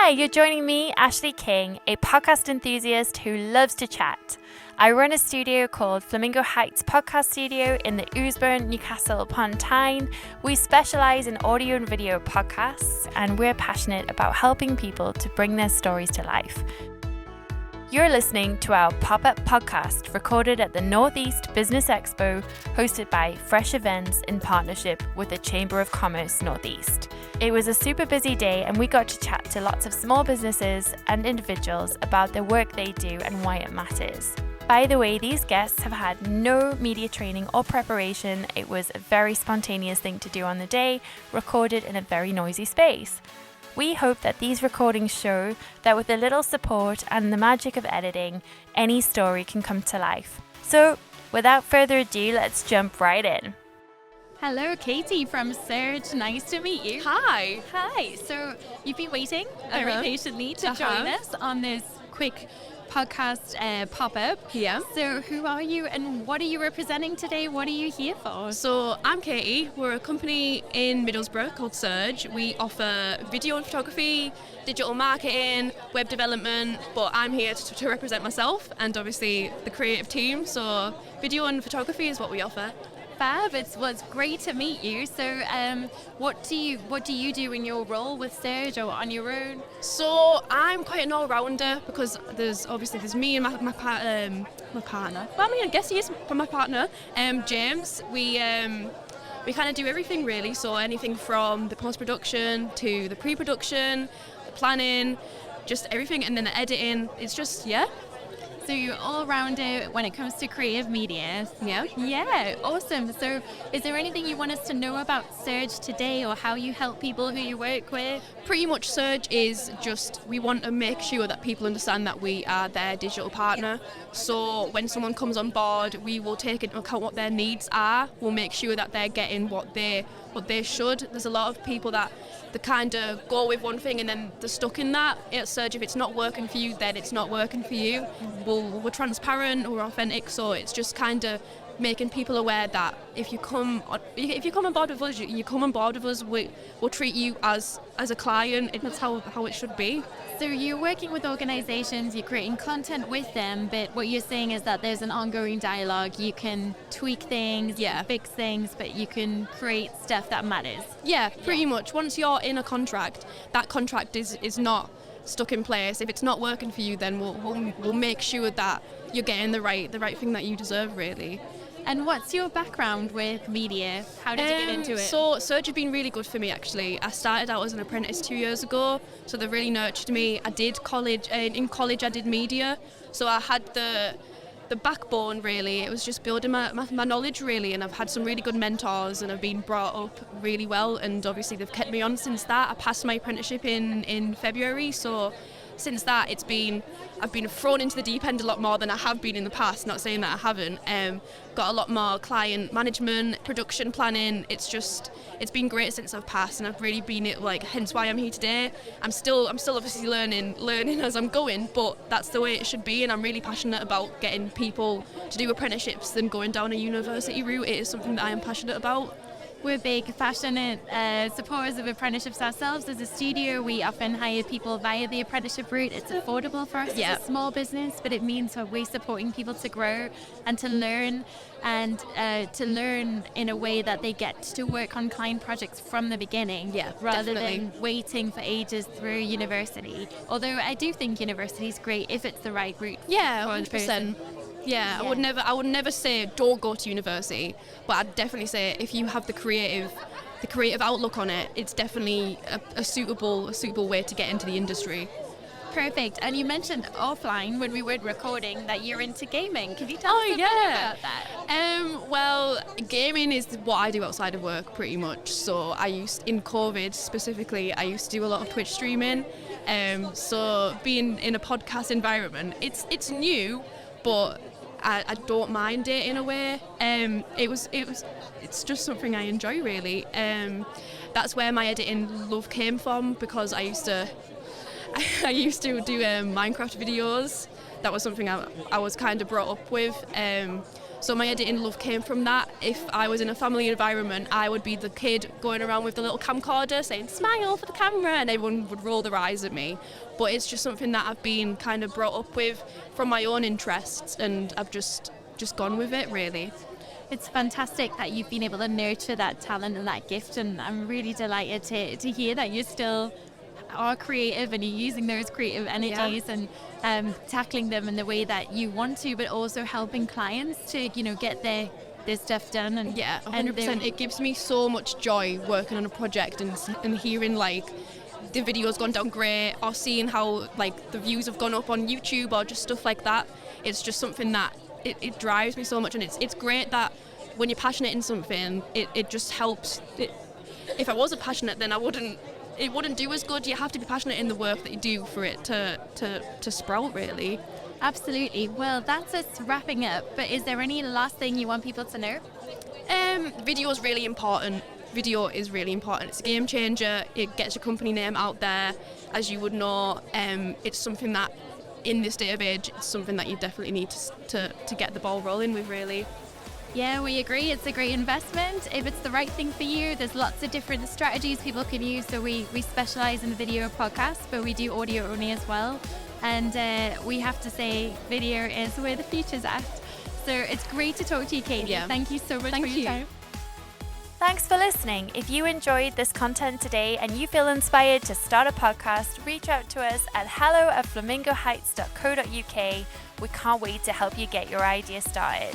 Hi, you're joining me, Ashley King, a podcast enthusiast who loves to chat. I run a studio called Flamingo Heights Podcast Studio in the Oosburn, Newcastle upon Tyne. We specialise in audio and video podcasts, and we're passionate about helping people to bring their stories to life. You're listening to our pop-up podcast recorded at the North East Business Expo, hosted by Fresh Events in partnership with the Chamber of Commerce Northeast. It was a super busy day and we got to chat to lots of small businesses and individuals about the work they do and why it matters. By the way, these guests have had no media training or preparation. It was a very spontaneous thing to do on the day, recorded in a very noisy space. We hope that these recordings show that with a little support and the magic of editing, any story can come to life. So, without further ado, let's jump right in. Hello, Katy from Surge. Nice to meet you. Hi. Hi. So, you've been waiting very patiently to join us on this quick podcast pop-up. Yeah. So who are you and what are you representing today? What are you here for? So I'm Katy. We're a company in Middlesbrough called Surge. We offer video and photography, digital marketing, web development, but I'm here to represent myself and obviously the creative team. So video and photography is what we offer. Fab. It was great to meet you. So what do you do in your role with Surge or on your own? So I'm quite an all-rounder because there's me and my partner. Well, I mean, I guess he is my partner, James. We kind of do everything really. So anything from the post-production to the pre-production, the planning, just everything, and then the editing. It's just, yeah. So you're all rounder when it comes to creative media. Yeah. Yeah, awesome. So is there anything you want us to know about Surge today or how you help people who you work with? Pretty much Surge is just, we want to make sure that people understand that we are their digital partner. So when someone comes on board, we will take into account what their needs are. We'll make sure that they're getting what they should. There's a lot of people that they kind of go with one thing and then they're stuck in that. At Surge, if it's not working for you, then it's not working for you. We're transparent, we're authentic, so it's just kind of making people aware that if you come on board with us, you come on board with us. We'll treat you as a client. That's how it should be. So you're working with organisations, you're creating content with them, but what you're saying is that there's an ongoing dialogue. You can tweak things, fix things, but you can create stuff that matters. Yeah, pretty much. Once you're in a contract, that contract is not stuck in place. If it's not working for you, then we'll make sure that you're getting the right thing that you deserve, really. And what's your background with media? How did you get into it? So Surge have been really good for me, actually. I started out as an apprentice 2 years ago, so they've really nurtured me. I did college. In college, I did media, so I had the backbone, really. It was just building my knowledge, really, and I've had some really good mentors and I've been brought up really well, and obviously they've kept me on since that. I passed my apprenticeship in February, so since that I've been thrown into the deep end a lot more than I have been in the past, not saying that I haven't. Got a lot more client management, production planning. It's been great since I've passed, and I've really been hence why I'm here today. I'm still obviously learning as I'm going, but that's the way it should be, and I'm really passionate about getting people to do apprenticeships than going down a university route. It is something that I am passionate about. We're big, passionate supporters of apprenticeships ourselves. As a studio, we often hire people via the apprenticeship route. It's affordable for us as a small business, but it means we're supporting people to grow and to learn, and to learn in a way that they get to work on client projects from the beginning, rather than waiting for ages through university. Although I do think university is great if it's the right route. Yeah, 100%. Yeah, I would never say don't go to university, but I'd definitely say if you have the creative outlook on it, it's definitely a suitable way to get into the industry. Perfect. And you mentioned offline when we were recording that you're into gaming. Can you tell us a bit about that? Well, gaming is what I do outside of work pretty much. So in COVID specifically, I used to do a lot of Twitch streaming. So being in a podcast environment, it's new, but I don't mind it in a way. It's just something I enjoy, really. That's where my editing love came from, because I used to do Minecraft videos. That was something I was kind of brought up with. So my editing love came from that. If I was in a family environment, I would be the kid going around with the little camcorder saying smile for the camera, and everyone would roll their eyes at me. But it's just something that I've been kind of brought up with from my own interests, and I've just gone with it, really. It's fantastic that you've been able to nurture that talent and that gift, and I'm really delighted to hear that you still are creative and you're using those creative energies and tackling them in the way that you want to, but also helping clients to, you know, get their stuff done. And 100%. It gives me so much joy working on a project and hearing like the video's gone down great, or seeing how like the views have gone up on YouTube, or just stuff like that. It's just something that it drives me so much, and it's great that when you're passionate in something, it just helps. If I wasn't passionate, then it wouldn't do as good. You have to be passionate in the work that you do for it to sprout, really. Absolutely. Well, that's us wrapping up, but is there any last thing you want people to know? Video is really important. Video is really important. It's a game changer. It gets your company name out there, as you would know. It's something that, in this day of age, it's something that you definitely need to get the ball rolling with, really. Yeah, we agree. It's a great investment. If it's the right thing for you, there's lots of different strategies people can use. So we specialize in video podcasts, but we do audio only as well. And we have to say video is where the future's at. So it's great to talk to you, Katy. Yeah. Thank you so much for your time. Thanks for listening. If you enjoyed this content today and you feel inspired to start a podcast, reach out to us at hello@flamingoheights.co.uk. We can't wait to help you get your idea started.